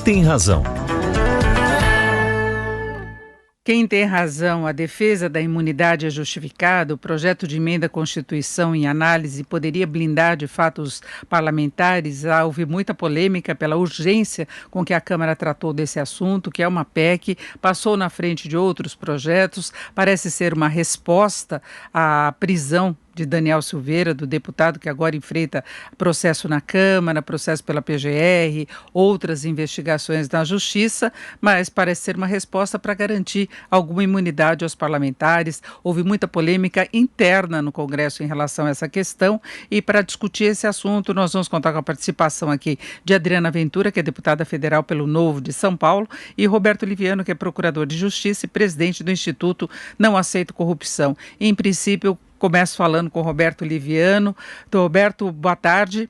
tem razão? Quem tem razão, a defesa da imunidade é justificada, o projeto de emenda à Constituição em análise poderia blindar de fato os parlamentares. Houve muita polêmica pela urgência com que a Câmara tratou desse assunto, que é uma PEC, passou na frente de outros projetos, parece ser uma resposta à prisão de Daniel Silveira, do deputado que agora enfrenta processo na Câmara, processo pela PGR, outras investigações na Justiça, mas parece ser uma resposta para garantir alguma imunidade aos parlamentares. Houve muita polêmica interna no Congresso em relação a essa questão e para discutir esse assunto nós vamos contar com a participação aqui de Adriana Ventura, que é deputada federal pelo Novo de São Paulo, e Roberto Liviano, que é procurador de Justiça e presidente do Instituto Não Aceito Corrupção. Em princípio, começo falando com o Roberto Liviano. Então, Roberto, boa tarde.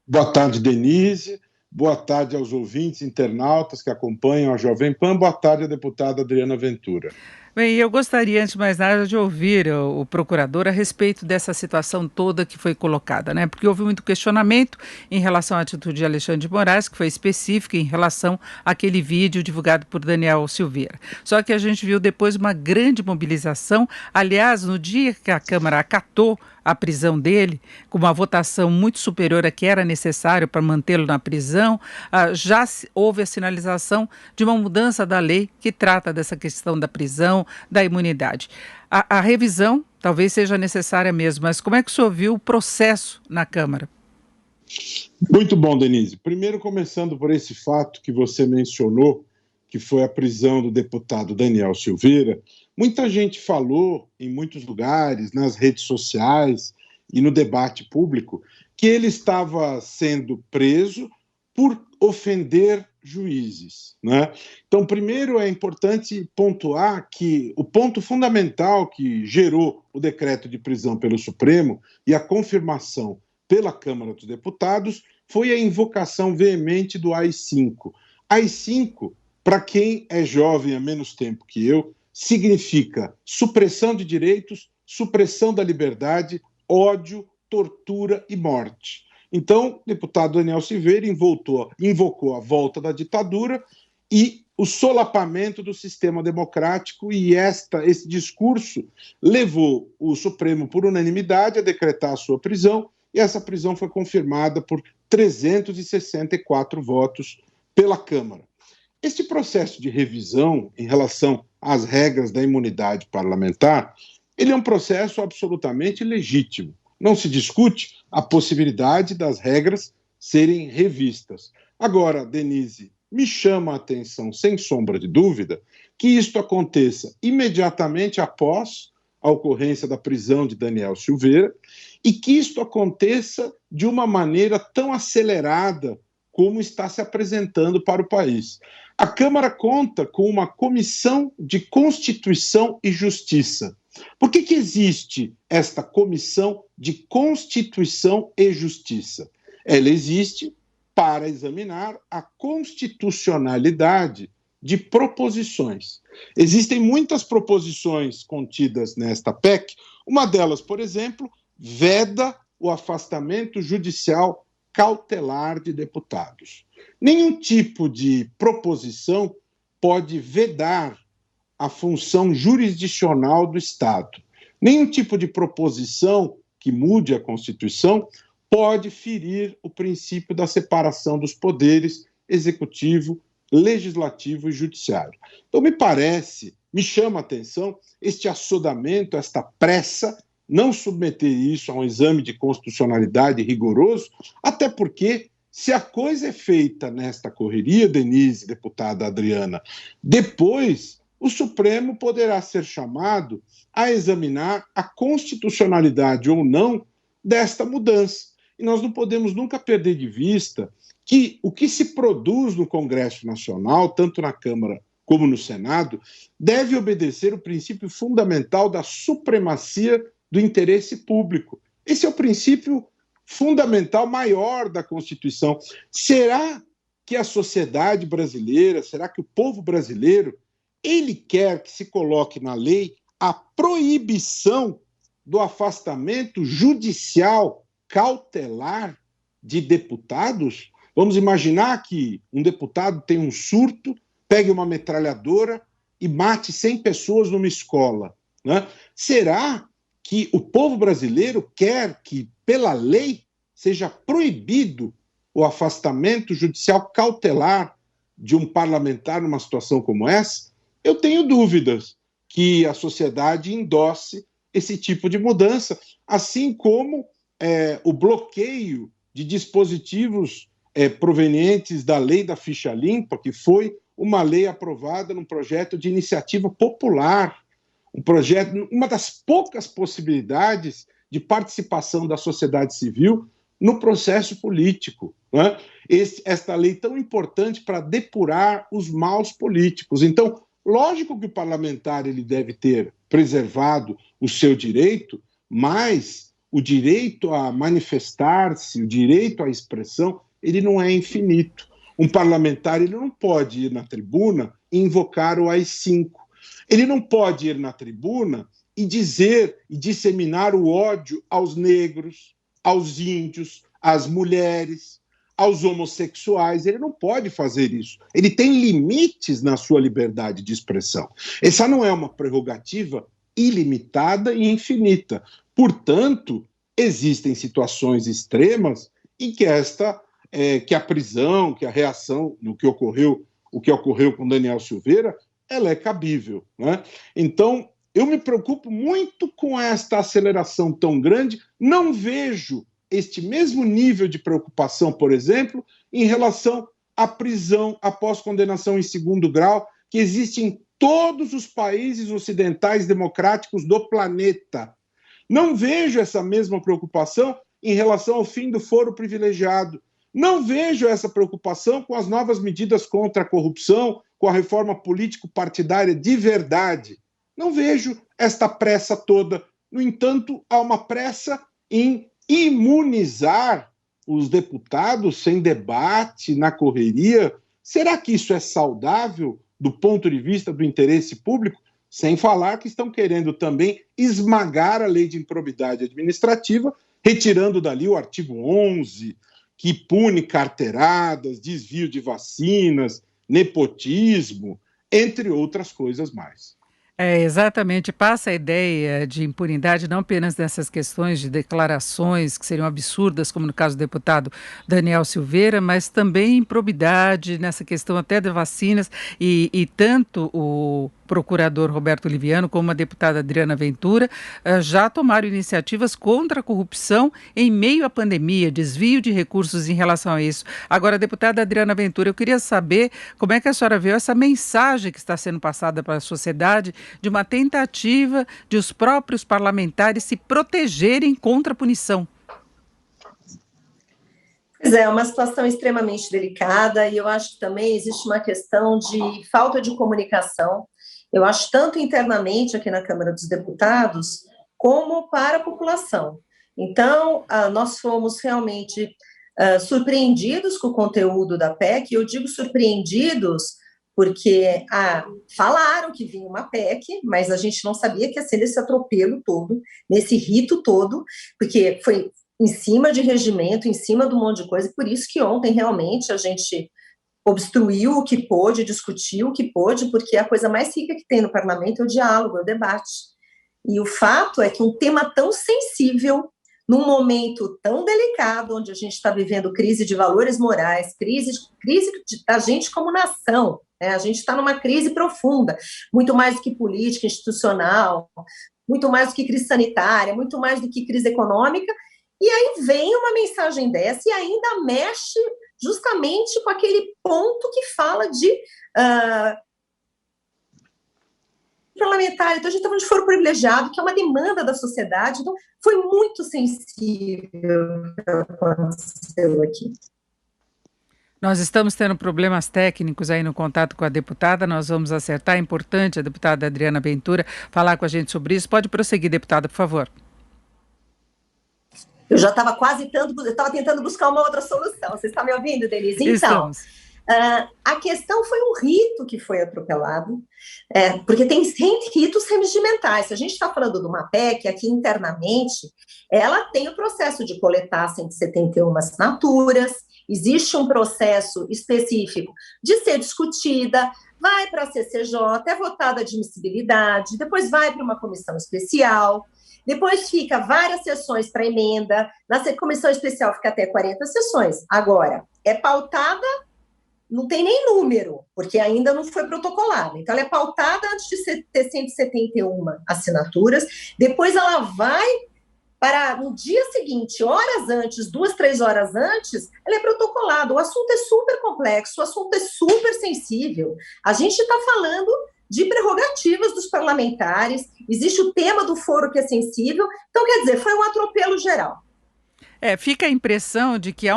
Boa tarde, Denise. Boa tarde aos ouvintes, internautas que acompanham a Jovem Pan. Boa tarde à deputada Adriana Ventura. Bem, eu gostaria, antes de mais nada, de ouvir o procurador a respeito dessa situação toda que foi colocada, né? Porque houve muito questionamento em relação à atitude de Alexandre de Moraes, que foi específica em relação àquele vídeo divulgado por Daniel Silveira. Só que a gente viu depois uma grande mobilização. Aliás, no dia que a Câmara acatou a prisão dele, com uma votação muito superior a que era necessário para mantê-lo na prisão, já houve a sinalização de uma mudança da lei que trata dessa questão da prisão, da imunidade. A revisão talvez seja necessária mesmo, mas como é que o senhor viu o processo na Câmara? Muito bom, Denise. Primeiro, começando por esse fato que você mencionou, que foi a prisão do deputado Daniel Silveira. Muita gente falou em muitos lugares, nas redes sociais e no debate público, que ele estava sendo preso por ofender juízes, né? Então, primeiro é importante pontuar que o ponto fundamental que gerou o decreto de prisão pelo Supremo e a confirmação pela Câmara dos Deputados foi a invocação veemente do AI-5. AI-5, para quem é jovem há menos tempo que eu, significa supressão de direitos, supressão da liberdade, ódio, tortura e morte. Então, o deputado Daniel Silveira invocou a volta da ditadura e o solapamento do sistema democrático, e esse discurso levou o Supremo, por unanimidade, a decretar a sua prisão, e essa prisão foi confirmada por 364 votos pela Câmara. Este processo de revisão em relação às regras da imunidade parlamentar, ele é um processo absolutamente legítimo. Não se discute a possibilidade das regras serem revistas. Agora, Denise, me chama a atenção, sem sombra de dúvida, que isto aconteça imediatamente após a ocorrência da prisão de Daniel Silveira e que isto aconteça de uma maneira tão acelerada como está se apresentando para o país. A Câmara conta com uma Comissão de Constituição e Justiça. Por que existe esta Comissão de Constituição e Justiça? Ela existe para examinar a constitucionalidade de proposições. Existem muitas proposições contidas nesta PEC. Uma delas, por exemplo, veda o afastamento judicial cautelar de deputados. Nenhum tipo de proposição pode vedar a função jurisdicional do Estado. Nenhum tipo de proposição que mude a Constituição pode ferir o princípio da separação dos poderes executivo, legislativo e judiciário. Então, me chama a atenção este assodamento, esta pressa, não submeter isso a um exame de constitucionalidade rigoroso, até porque, se a coisa é feita nesta correria, Denise, deputada Adriana, depois o Supremo poderá ser chamado a examinar a constitucionalidade ou não desta mudança. E nós não podemos nunca perder de vista que o que se produz no Congresso Nacional, tanto na Câmara como no Senado, deve obedecer o princípio fundamental da supremacia do interesse público. Esse é o princípio fundamental maior da Constituição. Será que a sociedade brasileira, será que o povo brasileiro, ele quer que se coloque na lei a proibição do afastamento judicial cautelar de deputados? Vamos imaginar que um deputado tem um surto, pegue uma metralhadora e mate 100 pessoas numa escola, né? Será que o povo brasileiro quer que, pela lei, seja proibido o afastamento judicial cautelar de um parlamentar numa situação como essa? Eu tenho dúvidas que a sociedade endosse esse tipo de mudança, assim como o bloqueio de dispositivos provenientes da lei da ficha limpa, que foi uma lei aprovada num projeto de iniciativa popular, um projeto, uma das poucas possibilidades de participação da sociedade civil no processo político, né? Esta lei tão importante para depurar os maus políticos. Então, lógico que o parlamentar ele deve ter preservado o seu direito, mas o direito a manifestar-se, o direito à expressão, ele não é infinito. Um parlamentar ele não pode ir na tribuna e invocar o AI-5. Ele não pode ir na tribuna e dizer e disseminar o ódio aos negros, aos índios, às mulheres, aos homossexuais. Ele não pode fazer isso. Ele tem limites na sua liberdade de expressão. Essa não é uma prerrogativa ilimitada e infinita. Portanto, existem situações extremas em que que a prisão, que a reação no que ocorreu, o que ocorreu com Daniel Silveira, ela é cabível, né? Então, eu me preocupo muito com esta aceleração tão grande. Não vejo este mesmo nível de preocupação, por exemplo, em relação à prisão após condenação em segundo grau, que existe em todos os países ocidentais democráticos do planeta. Não vejo essa mesma preocupação em relação ao fim do foro privilegiado. Não vejo essa preocupação com as novas medidas contra a corrupção, com a reforma político-partidária de verdade. Não vejo esta pressa toda. No entanto, há uma pressa em imunizar os deputados sem debate, na correria. Será que isso é saudável do ponto de vista do interesse público? Sem falar que estão querendo também esmagar a lei de improbidade administrativa, retirando dali o artigo 11, que pune carteiradas, desvio de vacinas, nepotismo, entre outras coisas mais. Exatamente, passa a ideia de impunidade não apenas nessas questões de declarações que seriam absurdas, como no caso do deputado Daniel Silveira, mas também improbidade nessa questão até de vacinas e tanto o procurador Roberto Liviano como a deputada Adriana Ventura já tomaram iniciativas contra a corrupção em meio à pandemia, desvio de recursos em relação a isso. Agora, deputada Adriana Ventura, eu queria saber como é que a senhora viu essa mensagem que está sendo passada para a sociedade de uma tentativa de os próprios parlamentares se protegerem contra a punição. Pois é uma situação extremamente delicada e eu acho que também existe uma questão de falta de comunicação. Eu acho tanto internamente aqui na Câmara dos Deputados, como para a população. Então, nós fomos realmente surpreendidos com o conteúdo da PEC, e eu digo surpreendidos porque falaram que vinha uma PEC, mas a gente não sabia que ia ser nesse atropelo todo, nesse rito todo, porque foi em cima de regimento, em cima de um monte de coisa, e por isso que ontem realmente a gente obstruiu o que pôde, discutiu o que pôde, porque a coisa mais rica que tem no parlamento é o diálogo, é o debate. E o fato é que um tema tão sensível, num momento tão delicado, onde a gente está vivendo crise de valores morais, crise da gente como nação, né? A gente está numa crise profunda, muito mais do que política, institucional, muito mais do que crise sanitária, muito mais do que crise econômica, e aí vem uma mensagem dessa e ainda mexe justamente com aquele ponto que fala de parlamentar. Então, a gente está falando de foro privilegiado, que é uma demanda da sociedade. Então, foi muito sensível o que aconteceu aqui. Nós estamos tendo problemas técnicos aí no contato com a deputada, nós vamos acertar. É importante a deputada Adriana Ventura falar com a gente sobre isso. Pode prosseguir, deputada, por favor. Eu já estava tentando buscar uma outra solução. Você está me ouvindo, Denise? Então, a questão foi um rito que foi atropelado, porque tem ritos regimentais. Se a gente está falando de uma PEC, aqui internamente, ela tem o processo de coletar 171 assinaturas, existe um processo específico de ser discutida, vai para a CCJ, é votada a admissibilidade, depois vai para uma comissão especial, depois fica várias sessões para emenda, na comissão especial fica até 40 sessões. Agora, é pautada, não tem nem número, porque ainda não foi protocolada. Então, ela é pautada antes de ter 171 assinaturas, depois ela vai para, no dia seguinte, horas antes, 2, 3 horas antes, ela é protocolada. O assunto é super complexo, o assunto é super sensível. A gente está falando de prerrogativas dos parlamentares, existe o tema do foro que é sensível, então, quer dizer, foi um atropelo geral. Fica a impressão de que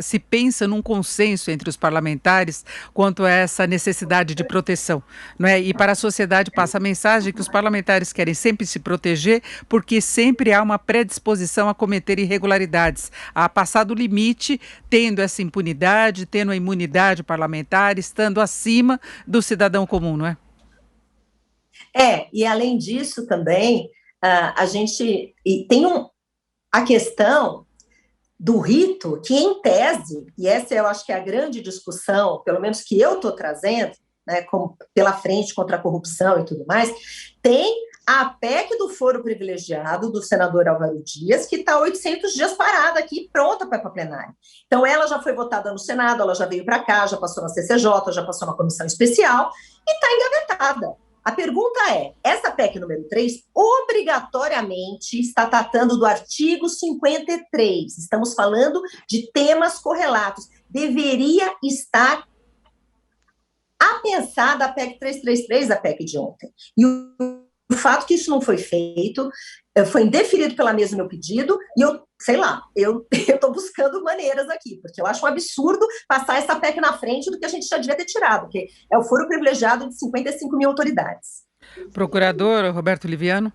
se pensa num consenso entre os parlamentares quanto a essa necessidade de proteção, não é? E para a sociedade passa a mensagem que os parlamentares querem sempre se proteger porque sempre há uma predisposição a cometer irregularidades, a passar do limite, tendo essa impunidade, tendo a imunidade parlamentar, estando acima do cidadão comum, não é? E além disso também, a gente tem a questão do rito, que em tese, e essa eu acho que é a grande discussão, pelo menos que eu estou trazendo, né, pela frente contra a corrupção e tudo mais, tem a PEC do foro privilegiado do senador Álvaro Dias, que está 800 dias parada aqui, pronta para ir para plenário. Então, ela já foi votada no Senado, ela já veio para cá, já passou na CCJ, já passou na comissão especial e está engavetada. A pergunta é, essa PEC número 3 obrigatoriamente está tratando do artigo 53. Estamos falando de temas correlatos. Deveria estar apensada a PEC 333, a PEC de ontem. E o fato que isso não foi feito, foi indeferido pela mesa o meu pedido, e eu estou buscando maneiras aqui, porque eu acho um absurdo passar essa PEC na frente do que a gente já devia ter tirado, porque é o foro privilegiado de 55 mil autoridades. Procurador Roberto Liviano.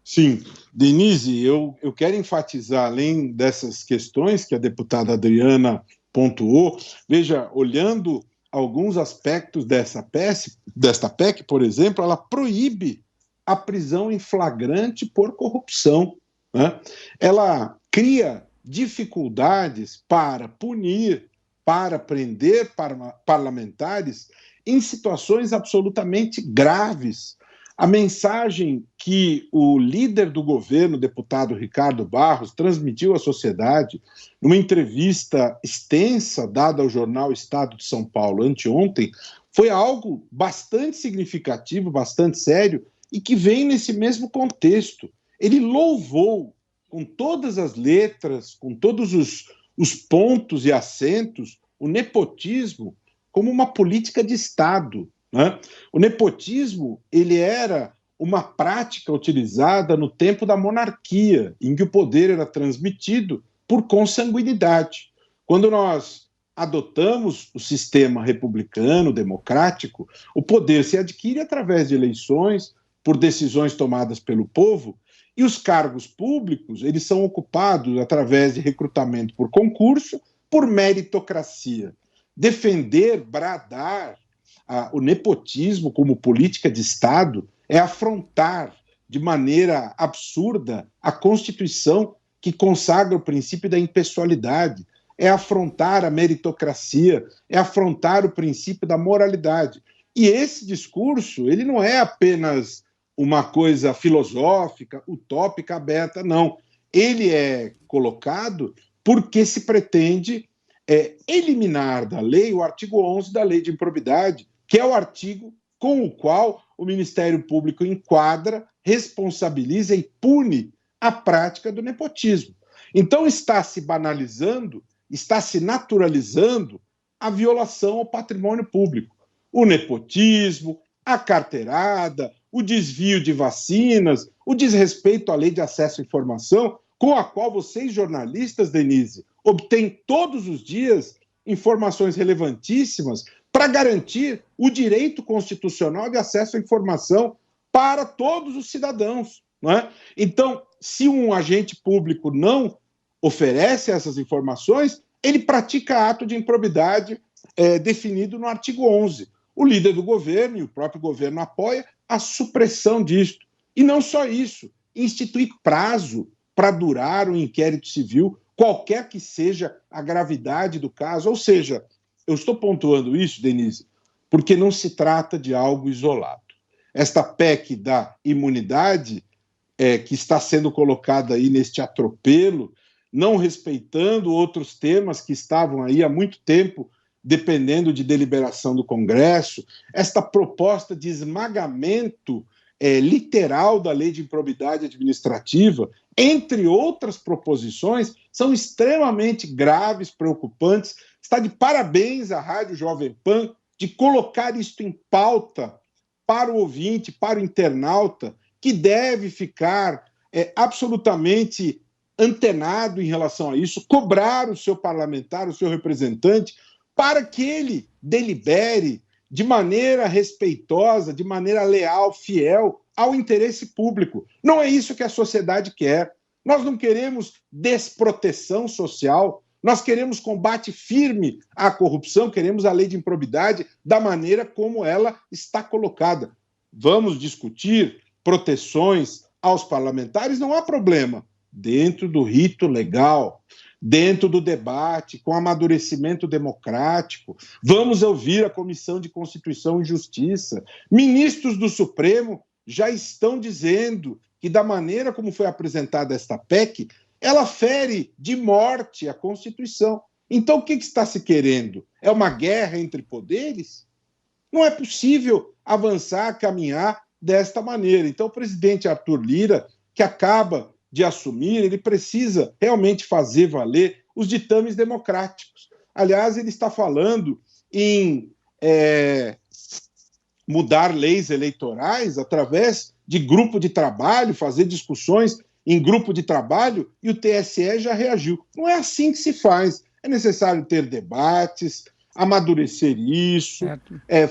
Sim, Denise, eu quero enfatizar, além dessas questões que a deputada Adriana pontuou, veja, olhando alguns aspectos desta PEC, por exemplo, ela proíbe a prisão em flagrante por corrupção, né? Ela cria dificuldades para punir, para prender parlamentares em situações absolutamente graves. A mensagem que o líder do governo, o deputado Ricardo Barros, transmitiu à sociedade numa entrevista extensa dada ao jornal Estado de São Paulo anteontem foi algo bastante significativo, bastante sério, e que vem nesse mesmo contexto. Ele louvou, com todas as letras, com todos os pontos e acentos, o nepotismo como uma política de Estado, né? O nepotismo, ele era uma prática utilizada no tempo da monarquia, em que o poder era transmitido por consanguinidade. Quando nós adotamos o sistema republicano, democrático, o poder se adquire através de eleições, por decisões tomadas pelo povo, e os cargos públicos, eles são ocupados através de recrutamento por concurso, por meritocracia. Defender, bradar o nepotismo como política de Estado é afrontar de maneira absurda a Constituição que consagra o princípio da impessoalidade, é afrontar a meritocracia, é afrontar o princípio da moralidade. E esse discurso, ele não é apenas uma coisa filosófica, utópica, aberta, não. Ele é colocado porque se pretende eliminar da lei o artigo 11 da Lei de Improbidade, que é o artigo com o qual o Ministério Público enquadra, responsabiliza e pune a prática do nepotismo. Então está se banalizando, está se naturalizando a violação ao patrimônio público. O nepotismo, a carteirada, o desvio de vacinas, o desrespeito à lei de acesso à informação, com a qual vocês, jornalistas, Denise, obtêm todos os dias informações relevantíssimas para garantir o direito constitucional de acesso à informação para todos os cidadãos, não é? Então, se um agente público não oferece essas informações, ele pratica ato de improbidade definido no artigo 11. O líder do governo e o próprio governo apoia a supressão disto. E não só isso, instituir prazo para durar o inquérito civil qualquer que seja a gravidade do caso. Ou seja, eu estou pontuando isso, Denise, porque não se trata de algo isolado. Esta PEC da imunidade, que está sendo colocada aí neste atropelo, não respeitando outros temas que estavam aí há muito tempo, dependendo de deliberação do Congresso, esta proposta de esmagamento literal da lei de improbidade administrativa, entre outras proposições, são extremamente graves, preocupantes. Está de parabéns a Rádio Jovem Pan de colocar isto em pauta para o ouvinte, para o internauta, que deve ficar absolutamente antenado em relação a isso, cobrar o seu parlamentar, o seu representante, para que ele delibere de maneira respeitosa, de maneira leal, fiel ao interesse público. Não é isso que a sociedade quer. Nós não queremos desproteção social, nós queremos combate firme à corrupção, queremos a lei de improbidade da maneira como ela está colocada. Vamos discutir proteções aos parlamentares, não há problema, dentro do rito legal, dentro do debate, com amadurecimento democrático. Vamos ouvir a Comissão de Constituição e Justiça. Ministros do Supremo já estão dizendo que, da maneira como foi apresentada esta PEC, ela fere de morte a Constituição. Então, o que está se querendo? É uma guerra entre poderes? Não é possível avançar, caminhar desta maneira. Então, o presidente Arthur Lira, que acaba de assumir, ele precisa realmente fazer valer os ditames democráticos. Aliás, ele está falando em mudar leis eleitorais através de grupo de trabalho, fazer discussões em grupo de trabalho, e o TSE já reagiu. Não é assim que se faz. É necessário ter debates, amadurecer isso,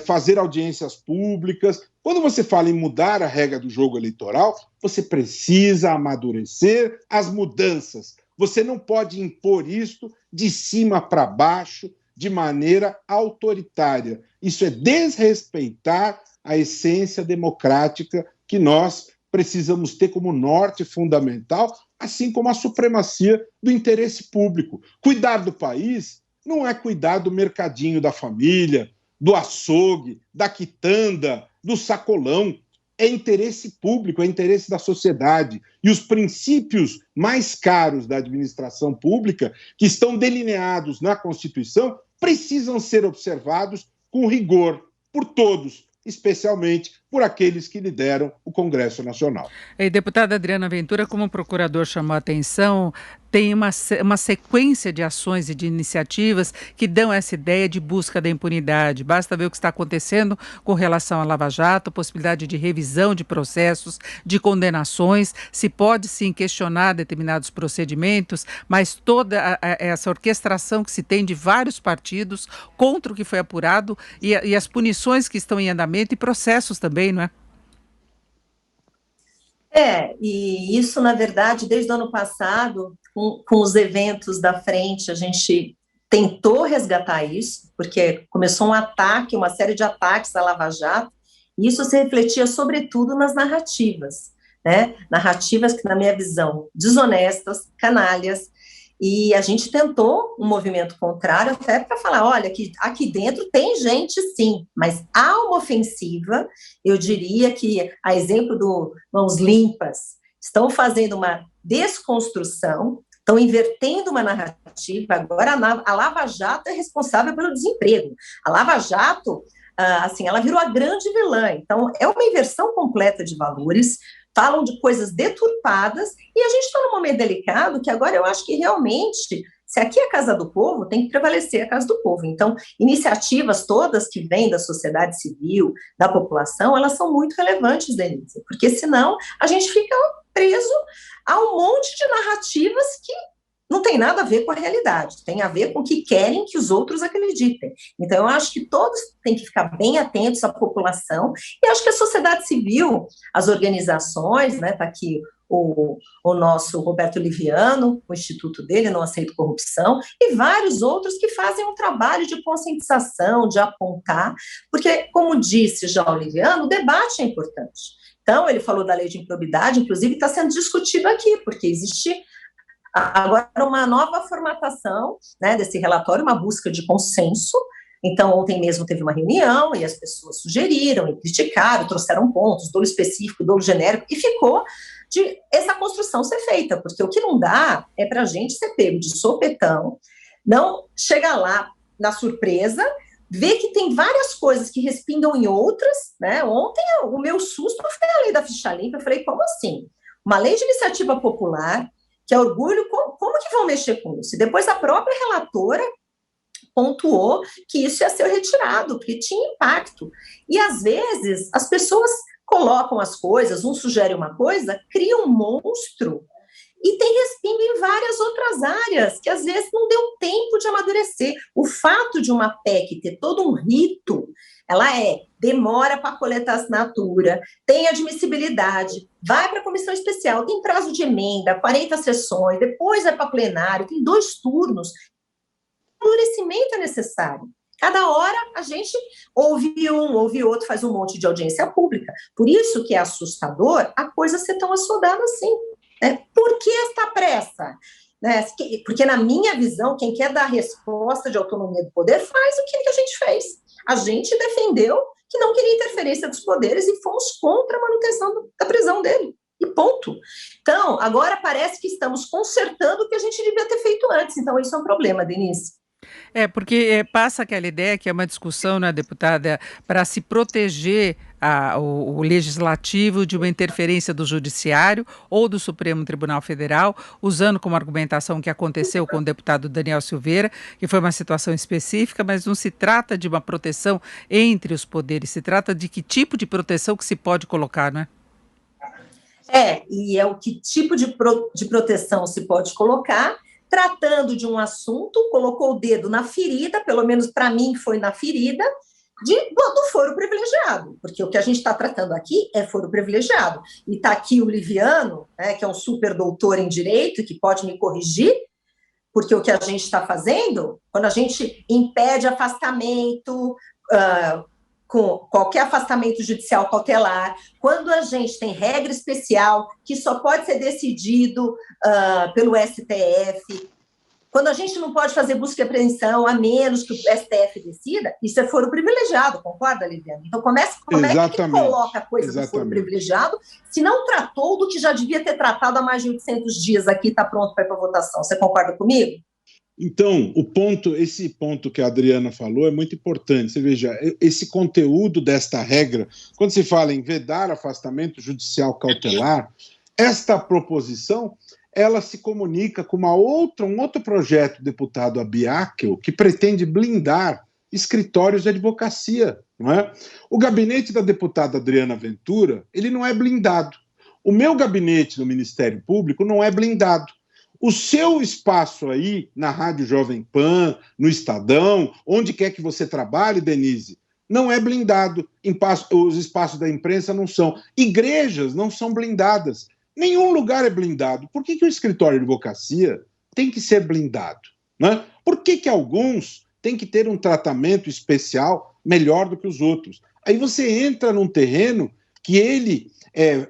fazer audiências públicas. Quando você fala em mudar a regra do jogo eleitoral, você precisa amadurecer as mudanças. Você não pode impor isto de cima para baixo, de maneira autoritária. Isso é desrespeitar a essência democrática que nós precisamos ter como norte fundamental, assim como a supremacia do interesse público. Cuidar do país não é cuidar do mercadinho da família, do açougue, da quitanda, do sacolão. É interesse público, é interesse da sociedade. E os princípios mais caros da administração pública, que estão delineados na Constituição, precisam ser observados com rigor por todos, especialmente por aqueles que lideram o Congresso Nacional. E deputada Adriana Ventura, como o procurador chamou a atenção, tem uma sequência de ações e de iniciativas que dão essa ideia de busca da impunidade. Basta ver o que está acontecendo com relação à Lava Jato, possibilidade de revisão de processos, de condenações, se pode sim questionar determinados procedimentos, mas toda essa orquestração que se tem de vários partidos contra o que foi apurado e as punições que estão em andamento e processos também, não é? E isso, na verdade, desde o ano passado, com os eventos da frente, a gente tentou resgatar isso, porque começou um ataque, uma série de ataques à Lava Jato, e isso se refletia, sobretudo, nas narrativas, né? Narrativas que, na minha visão, desonestas, canalhas, e a gente tentou um movimento contrário até para falar, olha, aqui dentro tem gente sim, mas há uma ofensiva, eu diria que, a exemplo do Mãos Limpas, estão fazendo uma desconstrução, estão invertendo uma narrativa. Agora a Lava Jato é responsável pelo desemprego. A Lava Jato, assim, ela virou a grande vilã. Então, é uma inversão completa de valores, falam de coisas deturpadas, e a gente está num momento delicado que agora eu acho que realmente, se aqui é a casa do povo, tem que prevalecer a casa do povo. Então, iniciativas todas que vêm da sociedade civil, da população, elas são muito relevantes, Denise, porque senão a gente fica preso a um monte de narrativas que não tem nada a ver com a realidade, tem a ver com o que querem que os outros acreditem. Então, eu acho que todos têm que ficar bem atentos à população, e acho que a sociedade civil, as organizações, né, está aqui o nosso Roberto Liviano, o instituto dele, Não Aceito Corrupção, e vários outros que fazem um trabalho de conscientização, de apontar, porque, como disse já o Liviano, o debate é importante. Então, ele falou da lei de improbidade, inclusive está sendo discutido aqui, porque existe Agora, uma nova formatação, né, desse relatório, uma busca de consenso. Então, ontem mesmo teve uma reunião e as pessoas sugeriram e criticaram, trouxeram pontos, dolo específico, dolo genérico, e ficou de essa construção ser feita, porque o que não dá é para a gente ser pego de sopetão, não chegar lá na surpresa, ver que tem várias coisas que respingam em outras, né? Ontem o meu susto foi a lei da ficha limpa, eu falei, como assim? Uma lei de iniciativa popular, que é orgulho, como que vão mexer com isso? E depois a própria relatora pontuou que isso ia ser retirado, porque tinha impacto. E, às vezes, as pessoas colocam as coisas, um sugere uma coisa, cria um monstro, e tem respingo em várias outras áreas, que, às vezes, não deu tempo de amadurecer. O fato de uma PEC ter todo um rito, ela demora para coletar assinatura, tem admissibilidade, vai para a comissão especial, tem prazo de emenda, 40 sessões, depois vai para plenário, tem 2 turnos, amadurecimento é necessário. Cada hora a gente ouve um, ouve outro, faz um monte de audiência pública. Por isso que é assustador a coisa ser tão assodada assim. Por que esta pressa? Porque, na minha visão, quem quer dar resposta de autonomia do poder faz o que a gente fez. A gente defendeu que não queria interferência dos poderes e fomos contra a manutenção da prisão dele. E ponto. Então, agora parece que estamos consertando o que a gente devia ter feito antes. Então, isso é um problema, Denise. Porque passa aquela ideia que é uma discussão, né, deputada, para se proteger o legislativo de uma interferência do judiciário ou do Supremo Tribunal Federal, usando como argumentação o que aconteceu com o deputado Daniel Silveira, que foi uma situação específica, mas não se trata de uma proteção entre os poderes, se trata de que tipo de proteção que se pode colocar, não é? E é o que tipo de proteção se pode colocar, tratando de um assunto, colocou o dedo na ferida, pelo menos para mim foi na ferida, do foro privilegiado, porque o que a gente está tratando aqui é foro privilegiado. E está aqui o Liviano, que é um super doutor em direito, que pode me corrigir, porque o que a gente está fazendo, quando a gente impede afastamento, com qualquer afastamento judicial cautelar, quando a gente tem regra especial que só pode ser decidido pelo STF, quando a gente não pode fazer busca e apreensão a menos que o STF decida, isso é foro privilegiado, concorda, Liviana? Então, como é que coloca a coisa do foro privilegiado se não tratou do que já devia ter tratado há mais de 800 dias aqui, está pronto para ir para votação? Você concorda comigo? Então, esse ponto que a Adriana falou é muito importante. Você veja, esse conteúdo desta regra, quando se fala em vedar afastamento judicial cautelar, esta proposição, ela se comunica com um outro projeto do deputado Abiakel, que pretende blindar escritórios de advocacia, não é? O gabinete da deputada Adriana Ventura, ele não é blindado. O meu gabinete no Ministério Público não é blindado. O seu espaço aí, na Rádio Jovem Pan, no Estadão, onde quer que você trabalhe, Denise, não é blindado. Os espaços da imprensa não são. Igrejas não são blindadas. Nenhum lugar é blindado. Por que o escritório de advocacia tem que ser blindado? Né? Por que alguns têm que ter um tratamento especial melhor do que os outros? Aí você entra num terreno que ele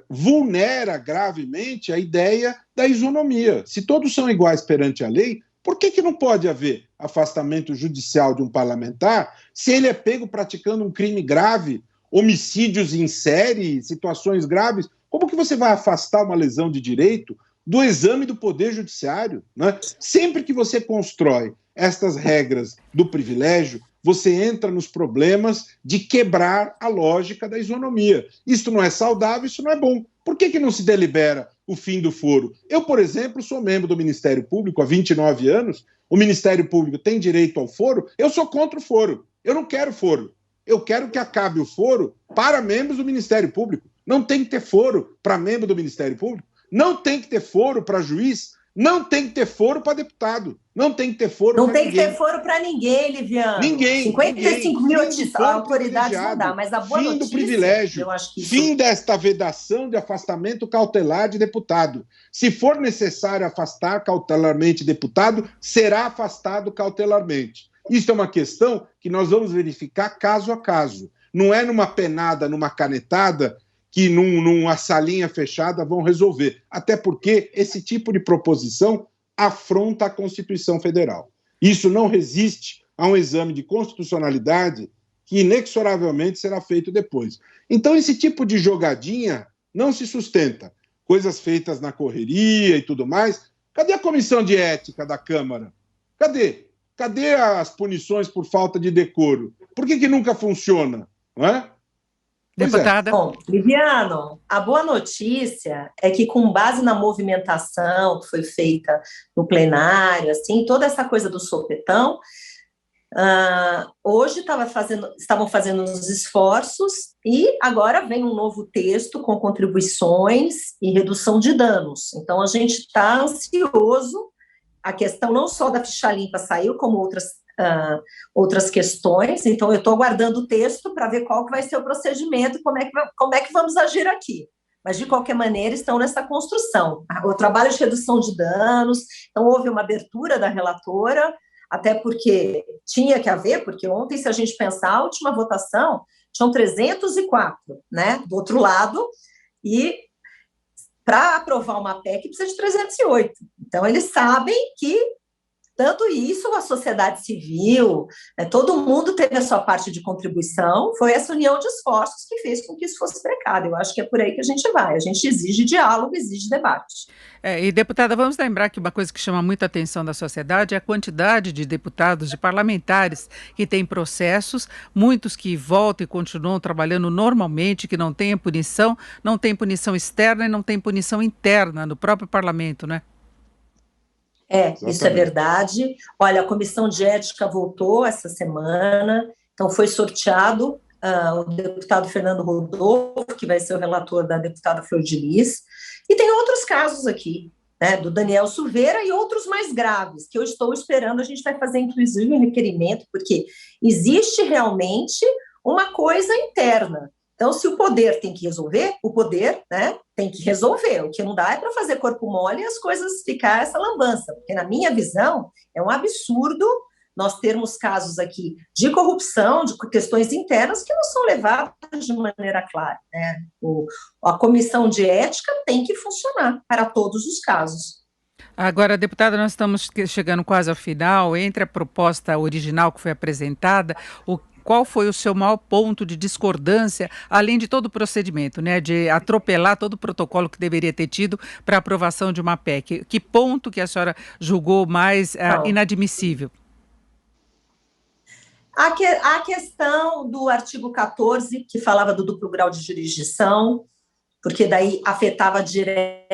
vulnera gravemente a ideia da isonomia. Se todos são iguais perante a lei, por que não pode haver afastamento judicial de um parlamentar se ele é pego praticando um crime grave, homicídios em série, situações graves? Como que você vai afastar uma lesão de direito do exame do Poder Judiciário? Né? Sempre que você constrói estas regras do privilégio, você entra nos problemas de quebrar a lógica da isonomia. Isso não é saudável, isso não é bom. Por que não se delibera o fim do foro? Eu, por exemplo, sou membro do Ministério Público há 29 anos, o Ministério Público tem direito ao foro, eu sou contra o foro, eu não quero foro. Eu quero que acabe o foro para membros do Ministério Público. Não tem que ter foro para membro do Ministério Público, não tem que ter foro para juiz, não tem que ter foro para deputado, não tem que ter foro para ninguém. Não tem que ter foro para ninguém, Liviano. Ninguém. 55 mil autoridades não dá, mas a boa fim notícia... do privilégio, eu acho que isso... fim desta vedação de afastamento cautelar de deputado. Se for necessário afastar cautelarmente deputado, será afastado cautelarmente. Isso é uma questão que nós vamos verificar caso a caso. Não é numa penada, numa canetada, que numa salinha fechada vão resolver. Até porque esse tipo de proposição afronta a Constituição Federal. Isso não resiste a um exame de constitucionalidade que inexoravelmente será feito depois. Então, esse tipo de jogadinha não se sustenta. Coisas feitas na correria e tudo mais. Cadê a comissão de ética da Câmara? Cadê? Cadê as punições por falta de decoro? Por que nunca funciona? Não é? Deputada. Bom, Liviano, a boa notícia é que, com base na movimentação que foi feita no plenário, assim, toda essa coisa do sopetão, hoje estavam fazendo os esforços e agora vem um novo texto com contribuições e redução de danos. Então, a gente está ansioso. A questão não só da ficha limpa saiu, como outras questões. Então, eu estou aguardando o texto para ver qual que vai ser o procedimento e como é que vamos agir aqui. Mas, de qualquer maneira, estão nessa construção. O trabalho de redução de danos, então houve uma abertura da relatora, até porque tinha que haver, porque ontem, se a gente pensar, a última votação, tinham 304, né, do outro lado, e para aprovar uma PEC precisa de 308. Então, eles sabem que tanto isso, a sociedade civil, todo mundo teve a sua parte de contribuição, foi essa união de esforços que fez com que isso fosse precário. Eu acho que é por aí que a gente vai. A gente exige diálogo, exige debate. E, deputada, vamos lembrar que uma coisa que chama muita atenção da sociedade é a quantidade de deputados, de parlamentares que têm processos, muitos que voltam e continuam trabalhando normalmente, que não têm punição externa e não tem punição interna no próprio parlamento, né? Exatamente. Isso é verdade. Olha, a Comissão de Ética voltou essa semana, então foi sorteado o deputado Fernando Rodolfo, que vai ser o relator da deputada Flor de Lis, e tem outros casos aqui, né, do Daniel Silveira e outros mais graves, que eu estou esperando. A gente vai fazer, inclusive, um requerimento, porque existe realmente uma coisa interna. Então, se o poder tem que resolver, o poder, né, tem que resolver. O que não dá é para fazer corpo mole e as coisas ficar essa lambança, porque, na minha visão, é um absurdo nós termos casos aqui de corrupção, de questões internas que não são levadas de maneira clara, né? A comissão de ética tem que funcionar para todos os casos. Agora, deputada, nós estamos chegando quase ao final. Entre a proposta original que foi apresentada, qual foi o seu maior ponto de discordância, além de todo o procedimento, né, de atropelar todo o protocolo que deveria ter tido para aprovação de uma PEC? Que ponto que a senhora julgou mais inadmissível? A questão do artigo 14, que falava do duplo grau de jurisdição, porque daí afetava diretamente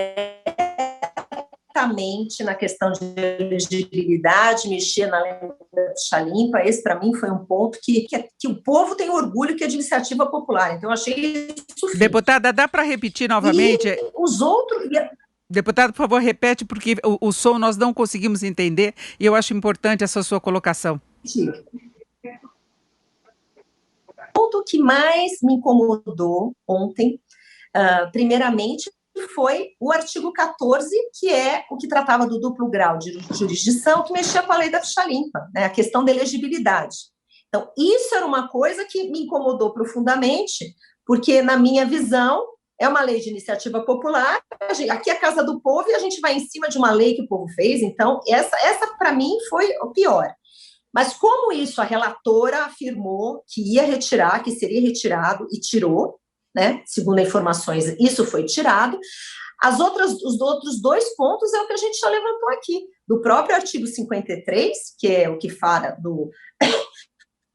na questão de elegibilidade, mexia na lei da ficha limpa. Esse, para mim, foi um ponto que o povo tem orgulho, que é de iniciativa popular. Então, eu achei isso. Deputada, dá para repetir novamente? E os outros... Deputada, por favor, repete, porque o som nós não conseguimos entender e eu acho importante essa sua colocação. O ponto que mais me incomodou ontem, primeiramente, foi o artigo 14, que é o que tratava do duplo grau de jurisdição, que mexia com a lei da ficha limpa, né, a questão da elegibilidade. Então, isso era uma coisa que me incomodou profundamente, porque, na minha visão, é uma lei de iniciativa popular, aqui é a casa do povo e a gente vai em cima de uma lei que o povo fez. Então, essa para mim, foi o pior. Mas como isso, a relatora afirmou que ia retirar, que seria retirado, e tirou, né? Segundo informações, isso foi tirado. Os outros dois pontos é o que a gente já levantou aqui, do próprio artigo 53, que é o que fala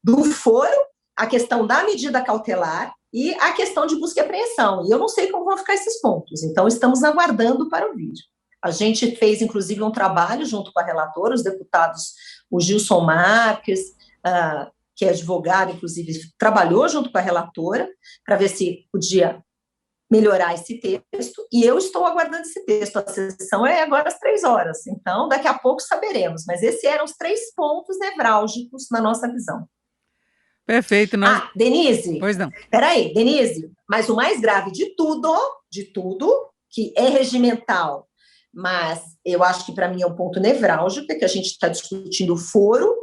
do foro, a questão da medida cautelar e a questão de busca e apreensão. E eu não sei como vão ficar esses pontos, então estamos aguardando para ouvir. A gente fez, inclusive, um trabalho junto com a relatora, os deputados, o Gilson Marques, que é advogado, inclusive, trabalhou junto com a relatora para ver se podia melhorar esse texto, e eu estou aguardando esse texto. A sessão é agora às 3h, então daqui a pouco saberemos, mas esses eram os 3 pontos nevrálgicos na nossa visão. Perfeito. Denise, pois não. Peraí, Denise, mas o mais grave de tudo, que é regimental, mas eu acho que para mim é um ponto nevrálgico, é que a gente está discutindo o foro,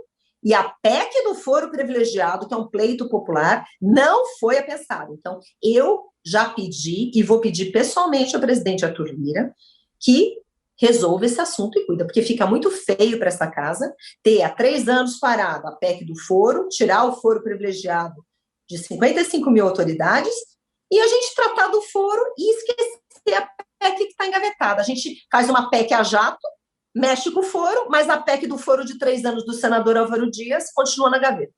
e a PEC do foro privilegiado, que é um pleito popular, não foi apensado. Então, eu já pedi, e vou pedir pessoalmente ao presidente Arthur Lira, que resolva esse assunto e cuida, porque fica muito feio para essa casa ter há 3 anos parado a PEC do foro, tirar o foro privilegiado de 55 mil autoridades e a gente tratar do foro e esquecer a PEC que está engavetada. A gente faz uma PEC a jato, mexe com o foro, mas a PEC do foro de 3 anos do senador Álvaro Dias continua na gaveta.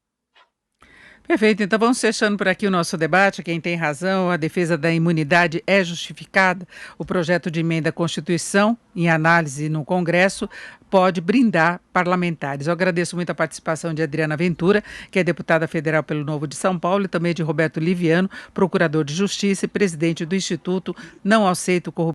Perfeito, então vamos fechando por aqui o nosso debate. Quem tem razão, a defesa da imunidade é justificada. O projeto de emenda à Constituição, em análise no Congresso, pode brindar parlamentares. Eu agradeço muito a participação de Adriana Ventura, que é deputada federal pelo Novo de São Paulo, e também de Roberto Liviano, procurador de Justiça e presidente do Instituto Não Aceito Corrupção.